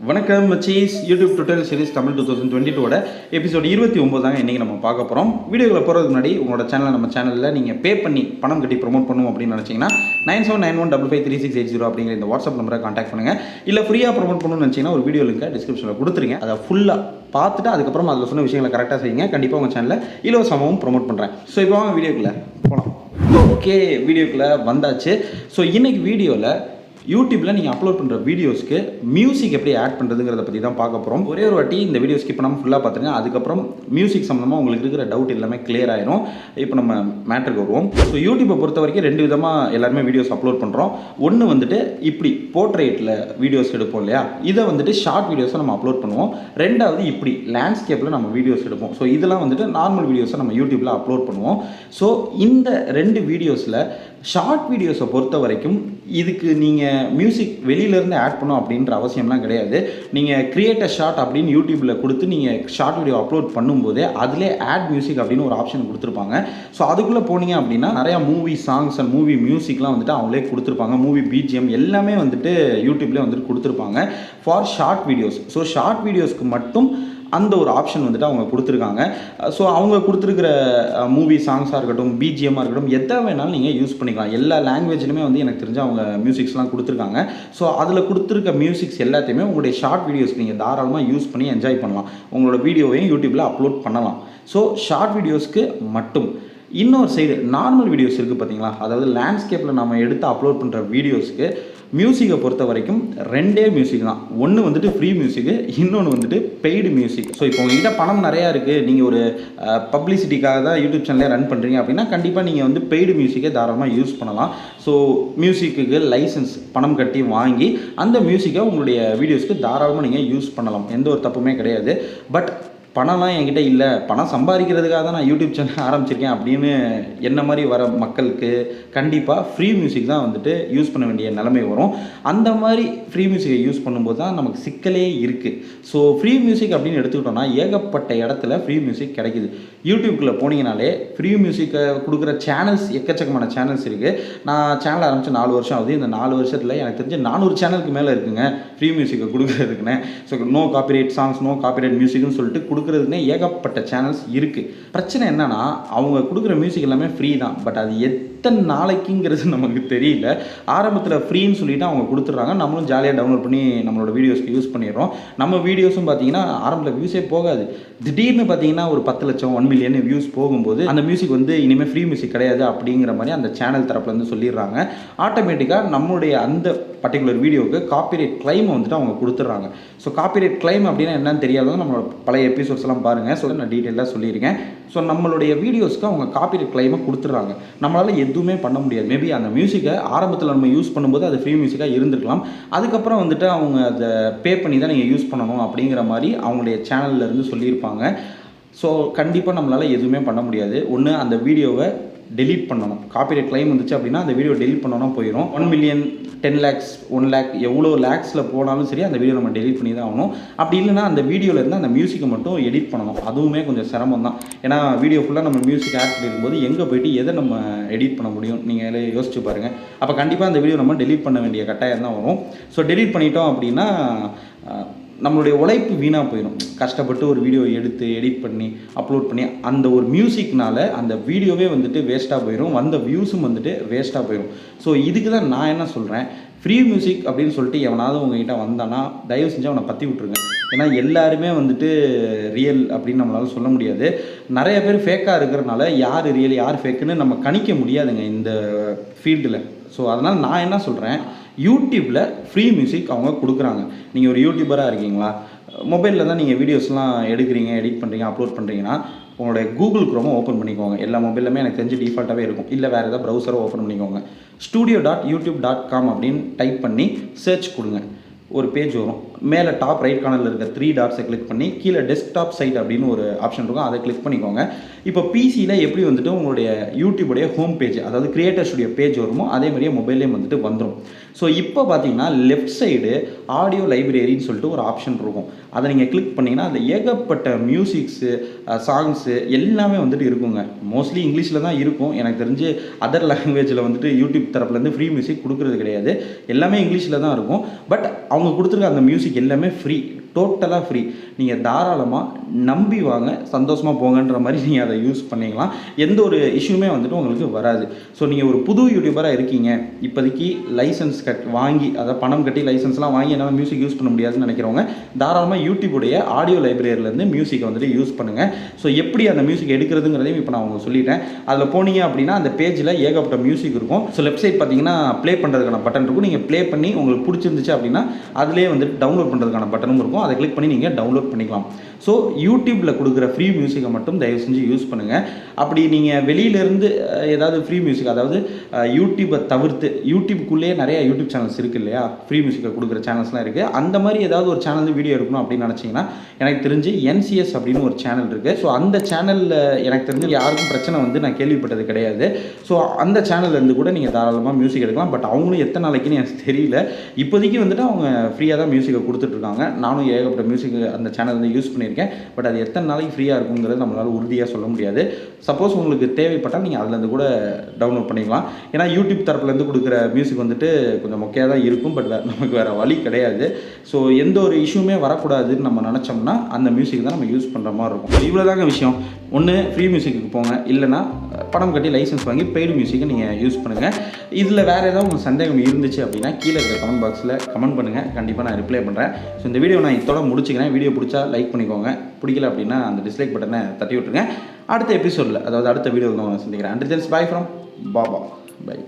வணக்கம் மச்சீஸ் YouTube tutorial series Tamil 2022 episode 29 தாங்க இன்றைக்கி நம்ம பார்க்க போகிறோம். வீடியோவில் போகிறதுக்கு முன்னாடி உங்களோட சேனலை நம்ம சேனலில் நீங்கள் பே பண்ணி பணம் கட்டி ப்ரொமோட் பண்ணுவோம் அப்படின்னு நினச்சிங்கன்னா 9791553680 அப்படிங்கிற இந்த வாட்ஸ்அப் நம்பரை கான்டாக்ட் பண்ணுங்கள். இல்லை ஃப்ரீயாக ப்ரொமோட் பண்ணணும்னு நினச்சிங்கன்னா ஒரு வீடியோ லிங்கை டிஸ்கிரிப்ஷனில் கொடுத்துருங்க. அதை ஃபுல்லாக பார்த்துட்டு அதுக்கப்புறம் அதில் சொன்ன விஷயங்களை கரெக்டாக செய்யுங்க. கண்டிப்பாக உங்கள் சேனலில் இலவசமாகவும் ப்ரொமோட் பண்ணுறேன். ஸோ இப்போ வாங்க வீடியோக்குள்ளே போகலாம். ஓகே, வீடியோக்குள்ளே வந்தாச்சு. ஸோ இன்றைக்கி வீடியோவில் யூடியூப்பில் நீங்கள் அப்லோட் பண்ணுற வீடியோஸ்க்கு மியூசிக் எப்படி ஆட் பண்ணுறதுங்கிறத பற்றி தான் பார்க்க போகிறோம். ஒரே ஒரு வாட்டி இந்த வீடியோ ஸ்கிப் பண்ணாமல் ஃபுல்லாக பார்த்துருங்க. அதுக்கப்புறம் மியூசிக் சம்மந்தமாக உங்களுக்கு இருக்கிற டவுட் எல்லாமே கிளியர் ஆயிரும். இப்போ நம்ம மேட்டருக்கு வருவோம். ஸோ யூடியூப்பை பொறுத்த வரைக்கும் ரெண்டு விதமாக எல்லாருமே வீடியோஸ் அப்லோட் பண்ணுறோம். ஒன்று வந்துட்டு இப்படி போர்ட்ரேட்டில் வீடியோஸ் எடுப்போம் இல்லையா, இதை வந்துட்டு ஷார்ட் வீடியோஸை நம்ம அப்லோட் பண்ணுவோம். ரெண்டாவது இப்படி லேண்ட்ஸ்கேப்பில் நம்ம வீடியோஸ் எடுப்போம். ஸோ இதெல்லாம் வந்துட்டு நார்மல் வீடியோஸை நம்ம யூடியூப்பில் அப்லோட் பண்ணுவோம். ஸோ இந்த ரெண்டு வீடியோஸில் ஷார்ட் வீடியோஸை பொறுத்த வரைக்கும் இதுக்கு நீங்கள் மியூசிக் வெளியிலேருந்து ஆட் பண்ணோம் அப்படின்ற அவசியம்லாம் கிடையாது. நீங்கள் கிரியேட் அ ஷார்ட் அப்படின்னு யூடியூப்பில் கொடுத்து நீங்கள் ஷார்ட் வீடியோ அப்லோட் பண்ணும்போதே அதிலே ஆட் மியூசிக் அப்படின்னு ஒரு ஆப்ஷன் கொடுத்துருப்பாங்க. ஸோ அதுக்குள்ளே போனீங்க அப்படின்னா நிறையா மூவி சாங்ஸ் அண்ட் மூவி மியூசிக்லாம் வந்துட்டு அவங்களே கொடுத்துருப்பாங்க. மூவி பிஜிஎம் எல்லாமே வந்துட்டு யூடியூப்லேயே வந்துட்டு கொடுத்துருப்பாங்க for short videos. So short வீடியோஸ்க்கு மட்டும் அந்த ஒரு ஆப்ஷன் வந்துட்டு அவங்க கொடுத்துருக்காங்க. ஸோ அவங்க கொடுத்துருக்கிற மூவி சாங்ஸாக இருக்கட்டும், பிஜிஎம்மாக இருக்கட்டும், எதை வேணாலும் நீங்கள் யூஸ் பண்ணிக்கலாம். எல்லா லாங்குவேஜ்லையுமே வந்து எனக்கு தெரிஞ்சு அவங்க மியூசிக்ஸ்லாம் கொடுத்துருக்காங்க. ஸோ அதில் கொடுத்துருக்க மியூசிக்ஸ் எல்லாத்தையுமே உங்களுடைய ஷார்ட் வீடியோஸ்க்கு நீங்கள் தாராளமாக யூஸ் பண்ணி என்ஜாய் பண்ணலாம். உங்களோட வீடியோவையும் யூடியூப்பில் அப்லோட் பண்ணலாம். ஸோ ஷார்ட் வீடியோஸ்க்கு மட்டும். இன்னொரு சைடு நார்மல் வீடியோஸ் இருக்குது பார்த்தீங்களா, அதாவது லேண்ட்ஸ்கேப்பில் நம்ம எடுத்து அப்லோட் பண்ணுற வீடியோஸ்க்கு மியூசிக்கை பொறுத்த வரைக்கும் ரெண்டே மியூசிக் தான். ஒன்று வந்துட்டு ஃப்ரீ மியூசிக்கு, இன்னொன்று வந்துட்டு பெய்டு மியூசிக். ஸோ இப்போ உங்கள்கிட்ட பணம் நிறையா இருக்குது, நீங்கள் ஒரு பப்ளிசிட்டிக்காக தான் யூடியூப் சேனலே ரன் பண்ணுறீங்க அப்படின்னா கண்டிப்பாக நீங்கள் வந்து பெய்டு மியூசிக்கை தாராளமாக யூஸ் பண்ணலாம். ஸோ மியூசிக்கு லைசன்ஸ் பணம் கட்டி வாங்கி அந்த மியூசிக்கை உங்களுடைய வீடியோஸ்க்கு தாராளமாக நீங்கள் யூஸ் பண்ணலாம். எந்த ஒரு தப்புமே கிடையாது. பட் பணம்லாம் என்கிட்ட இல்லை, பணம் சம்பாதிக்கிறதுக்காக தான் நான் யூடியூப் சேனல் ஆரம்பிச்சிருக்கேன் அப்படின்னு என்ன மாதிரி வர மக்களுக்கு கண்டிப்பாக ஃப்ரீ மியூசிக் தான் வந்துட்டு யூஸ் பண்ண வேண்டிய நிலைமை வரும். அந்த மாதிரி ஃப்ரீ மியூசிக்கை யூஸ் பண்ணும்போது தான் நமக்கு சிக்கலே இருக்குது. ஸோ ஃப்ரீ மியூசிக் அப்படின்னு எடுத்துக்கிட்டோம்னா ஏகப்பட்ட இடத்துல ஃப்ரீ மியூசிக் கிடைக்குது. யூடியூப்குள்ளே போனீங்கனாலே ஃப்ரீ மியூசிக்கை கொடுக்குற சேனல்ஸ் எக்கச்சக்கமான சேனல்ஸ் இருக்குது. நான் சேனல் ஆரம்பித்து 4 வருஷம் ஆகுது. இந்த 4 வருஷத்தில் எனக்கு தெரிஞ்சு 400 சேனலுக்கு மேலே இருக்குங்க ஃப்ரீ மியூசிக்கை கொடுக்குறதுக்குன்னு. So no copyright songs, no copyright மியூசிக்னு சொல்லிட்டு கொடுக்குறதுக்குன்னே ஏகப்பட்ட சேனல்ஸ் இருக்குது. பிரச்சனை என்னன்னா அவங்க கொடுக்குற மியூசிக் எல்லாமே ஃப்ரீ தான். பட் அது எத்தனை நாளைக்குங்கிறது நமக்கு தெரியல. ஆரம்பத்தில் ஃப்ரீன்னு சொல்லிட்டு அவங்க கொடுத்துட்றாங்க, நம்மளும் ஜாலியாக டவுன்லோட் பண்ணி நம்மளோட வீடியோஸ்க்கு யூஸ் பண்ணிடுறோம். நம்ம வீடியோஸும் பார்த்தீங்கன்னா ஆரம்பத்தில் வியூஸே போகாது. திடீர்னு பார்த்தீங்கன்னா ஒரு 10 லட்சம் 1 மில்லியன் வியூஸ் போகும்போது அந்த மியூசிக் வந்து இனிமேல் ஃப்ரீ மியூசிக் கிடையாது அப்படிங்கிற மாதிரி அந்த சேனல் தரப்புலேருந்து சொல்லிடுறாங்க. ஆட்டோமேட்டிக்காக நம்மளுடைய அந்த பர்டிகுலர் வீடியோவுக்கு காப்பிரைட் கிளைம் வந்துட்டு அவங்க கொடுத்துட்றாங்க. ஸோ காப்பிரைட் கிளைம் அப்படின்னா என்னன்னு தெரியாதவங்க நம்மளோட பழைய எபிசோட்ஸ் எல்லாம் பாருங்கள். ஸோ நான் டீட்டெயிலாக சொல்லியிருக்கேன். ஸோ நம்மளுடைய வீடியோஸ்க்கு அவங்க காப்பிரைட் கிளைமை கொடுத்துட்றாங்க. நம்மளால் எதுவுமே பண்ண முடியாது. மேபி அந்த மியூசிக்கை ஆரம்பத்தில் நம்ம யூஸ் பண்ணும்போது அது ஃப்ரீ மியூசிக்காக இருந்திருக்கலாம். அதுக்கப்புறம் வந்துட்டு அவங்க அதை பே பண்ணி தான் நீங்கள் யூஸ் பண்ணணும் அப்படிங்கிற மாதிரி அவங்களுடைய சேனல்லேருந்து சொல்லியிருப்பாங்க. ஸோ கண்டிப்பாக நம்மளால் எதுவுமே பண்ண முடியாது. ஒன்று அந்த வீடியோவை டெலீட் பண்ணணும். காப்பிரைட் கிளைம் வந்துச்சு அப்படின்னா அந்த வீடியோ டெலீட் பண்ணணும் போயிடும். 1 மில்லியன் 10 lakhs 1 lakh எவ்வளோ லேக்ஸில் போனாலும் சரி அந்த வீடியோ நம்ம டெலீட் பண்ணி தான் ஆகணும். அப்படி இல்லைனா அந்த வீடியோவிலேருந்து அந்த மியூசிக்கை மட்டும் எடிட் பண்ணணும். அதுவுமே கொஞ்சம் சிரமம் தான். ஏன்னா வீடியோ ஃபுல்லாக நம்ம மியூசிக் ஆட் பண்ணியிருக்கும்போது எங்கே போய்ட்டு எதை நம்ம எடிட் பண்ண முடியும் நீங்களே யோசிச்சு பாருங்கள். அப்போ கண்டிப்பாக அந்த வீடியோ நம்ம டெலீட் பண்ண வேண்டிய கட்டாயம் தான் வரும். ஸோ டெலீட் பண்ணிட்டோம் அப்படின்னா நம்மளுடைய உழைப்பு வீணாக போயிடும். கஷ்டப்பட்டு ஒரு வீடியோ எடுத்து எடிட் பண்ணி அப்லோட் பண்ணி அந்த ஒரு மியூசிக்னால அந்த வீடியோவே வந்துட்டு வேஸ்ட்டாக போயிடும், வந்த வியூஸும் வந்துட்டு வேஸ்ட்டாக போயிடும். ஸோ இதுக்கு தான் நான் என்ன சொல்கிறேன், ஃப்ரீ மியூசிக் அப்படின்னு சொல்லிட்டு எவனாவது உங்ககிட்ட வந்தானா தயவு செஞ்சு அவனை பற்றி விட்ருங்க. ஏன்னா எல்லாருமே வந்துட்டு ரியல் அப்படின்னு நம்மளால சொல்ல முடியாது. நிறைய பேர் ஃபேக்காக இருக்கிறனால யார் ரியல் யார் ஃபேக்குன்னு நம்ம கணிக்க முடியாதுங்க இந்த ஃபீல்டில். ஸோ அதனால் நான் என்ன சொல்கிறேன், யூடியூப்பில் ஃப்ரீ மியூசிக் அவங்க கொடுக்குறாங்க. நீங்கள் ஒரு யூடியூபராக இருக்கீங்களா, மொபைலில் தான் நீங்கள் வீடியோஸ்லாம் எடுக்கிறீங்க, எடிட் பண்ணுறீங்க, அப்லோட் பண்ணுறீங்கன்னா உங்களுடைய கூகுள் க்ரோமை ஓப்பன் பண்ணிக்கோங்க. எல்லா மொபைலுமே எனக்கு தெரிஞ்சு டிஃபால்ட்டாகவே இருக்கும். இல்லை வேறு ஏதாவது ப்ரௌசரை ஓப்பன் பண்ணிக்கோங்க. studio.youtube.com அப்படின்னு டைப் பண்ணி சர்ச் கொடுங்க. ஒரு பேஜ் வரும். மேலே டாப் ரைட் கார்னரில் இருக்க 3 டாட்ஸை கிளிக் பண்ணி கீழே டெஸ்க்டாப் சைட் அப்படின்னு ஒரு ஆப்ஷன் இருக்கும், அதை கிளிக் பண்ணிக்கோங்க. இப்போ பிசியில் எப்படி வந்துட்டு உங்களுடைய யூடியூபுடைய ஹோம் பேஜ், அதாவது கிரியேட்டர் ஸ்டுடியோ பேஜ் வருமோ அதே மாதிரியே மொபைல்லேயும் வந்துட்டு வந்துடும். ஸோ இப்போ பார்த்தீங்கன்னா லெஃப்ட் சைடு ஆடியோ லைப்ரரின்னு சொல்லிட்டு ஒரு ஆப்ஷன் இருக்கும். அதை நீங்கள் கிளிக் பண்ணிங்கன்னா அதில் ஏகப்பட்ட மியூசிக்ஸு சாங்ஸு எல்லாமே வந்துட்டு இருக்குங்க. மோஸ்ட்லி இங்கிலீஷில் தான் இருக்கும். எனக்கு தெரிஞ்சு அதர் லாங்குவேஜில் வந்துட்டு யூடியூப் தரப்புலேருந்து ஃப்ரீ மியூசிக் கொடுக்குறது கிடையாது. எல்லாமே இங்கிலீஷில் தான் இருக்கும். பட் அவங்க கொடுத்துருக்க அந்த மியூசிக் எல்லாமே ஃப்ரீ, டோட்டலாக ஃப்ரீ. நீங்கள் தாராளமாக நம்பி வாங்க, சந்தோஷமாக போங்கன்ற மாதிரி நீங்கள் அதை யூஸ் பண்ணிக்கலாம். எந்த ஒரு இஷ்யூமே வந்துட்டு உங்களுக்கு வராது. ஸோ நீங்கள் ஒரு புது யூடியூபராக இருக்கீங்க, இப்போதைக்கு லைசன்ஸ் வாங்கி, அதாவது பணம் கட்டி லைசன்ஸ்லாம் வாங்கி என்னால் மியூசிக் யூஸ் பண்ண முடியாதுன்னு நினைக்கிறவங்க தாராளமாக யூடியூபுடைய ஆடியோ லைப்ரரியிலேருந்து மியூசிக்கை வந்துட்டு யூஸ் பண்ணுங்கள். ஸோ எப்படி அந்த மியூசிக் எடுக்கிறதுங்கிறதையும் இப்போ நான் உங்களுக்கு சொல்லிட்டேன். அதில் போனீங்க அப்படின்னா அந்த பேஜில் ஏகப்பட்ட மியூசிக் இருக்கும். ஸோ லெஃப்ட் சைட் பார்த்தீங்கன்னா ப்ளே பண்ணுறதுக்கான பட்டன் இருக்கும். நீங்கள் ப்ளே பண்ணி உங்களுக்கு பிடிச்சிருந்துச்சு அப்படின்னா அதிலே வந்துட்டு டவுன்லோட் பண்ணுறதுக்கான பட்டனும் இருக்கும். அதை கிளிக் பண்ணி நீங்கள் டவுன்லோட் பண்ணிக்கலாம். ஸோ யூடியூப்பில் கொடுக்குற ஃப்ரீ மியூசிக்கை மட்டும் தயவு செஞ்சு யூஸ் பண்ணுங்கள். அப்படி நீங்கள் வெளியிலேருந்து ஏதாவது ஃப்ரீ மியூசிக், அதாவது யூடியூப்பை தவிர்த்து, யூடியூப்குள்ளேயே நிறைய யூடியூப் சேனல்ஸ் இருக்குது இல்லையா, ஃப்ரீ மியூசிக்கை கொடுக்குற சேனல்ஸ்லாம் இருக்குது. அந்த மாதிரி ஏதாவது ஒரு சேனல் வீடியோ எடுக்கணும் அப்படின்னு நினச்சிங்கன்னா எனக்கு தெரிஞ்சு NCS அப்படின்னு ஒரு சேனல் இருக்குது. ஸோ அந்த சேனலில் எனக்கு தெரிஞ்சு யாருக்கும் பிரச்சனை வந்து நான் கேள்விப்பட்டது கிடையாது. ஸோ அந்த சேனல்லேருந்து கூட நீங்கள் தாராளமாக மியூசிக் எடுக்கலாம். பட் அவங்களும் எத்தனை நாளைக்குன்னு எனக்கு தெரியல. இப்போதைக்கு வந்துட்டு அவங்க ஃப்ரீயாக தான் மியூசிக்கை கொடுத்துட்ருக்காங்க. நானும் ஏகப்பட்ட மியூசிக் அந்த சேனல் வந்து யூஸ் பண்ணியிருக்கேன். பட் அது எத்தனை நாளைக்கு ஃப்ரீயாக இருக்குங்கிறது நம்மளால் உறுதியாக சொல்ல முடியாது. சப்போஸ் உங்களுக்கு தேவைப்பட்டால் நீங்கள் அதுலேருந்து கூட டவுன்லோட் பண்ணிக்கலாம். ஏன்னா யூடியூப் தரப்புலேருந்து கொடுக்குற மியூசிக் வந்துட்டு கொஞ்சம் மொக்கையாக தான் இருக்கும். பட் நமக்கு வேறு வழி கிடையாது. ஸோ எந்த ஒரு இஷ்யூமே வரக்கூடாதுன்னு நம்ம நினச்சோம்னா அந்த மியூசிக் தான் நம்ம யூஸ் பண்ணுற மாதிரி இருக்கும். இவ்வளோ தாங்க விஷயம். ஒன்று ஃப்ரீ மியூசிக்கு போங்க, இல்லைனா பணம் கட்டி லைசன்ஸ் வாங்கி பெய்டு மியூசிக்கை நீங்கள் யூஸ் பண்ணுங்கள். இதில் வேறு ஏதாவது உங்களுக்கு சந்தேகம் இருந்துச்சு அப்படின்னா கீழே இருக்கிற கமெண்ட் பாக்ஸில் கமெண்ட் பண்ணுங்கள். கண்டிப்பாக நான் ரிப்ளை பண்ணுறேன். ஸோ இந்த வீடியோ நான் இதோட முடிச்சுக்கிறேன். வீடியோ பிடிச்சா லைக் பண்ணிக்கோங்க, பிடிக்கல அப்படின்னா அந்த டிஸ்லைக் பட்டனை தட்டி விட்டுருங்க. அடுத்த எபிசோடில், அதாவது அடுத்த வீடியோவில் நான் சந்திக்கிறேன். And that's bye from Baba. By.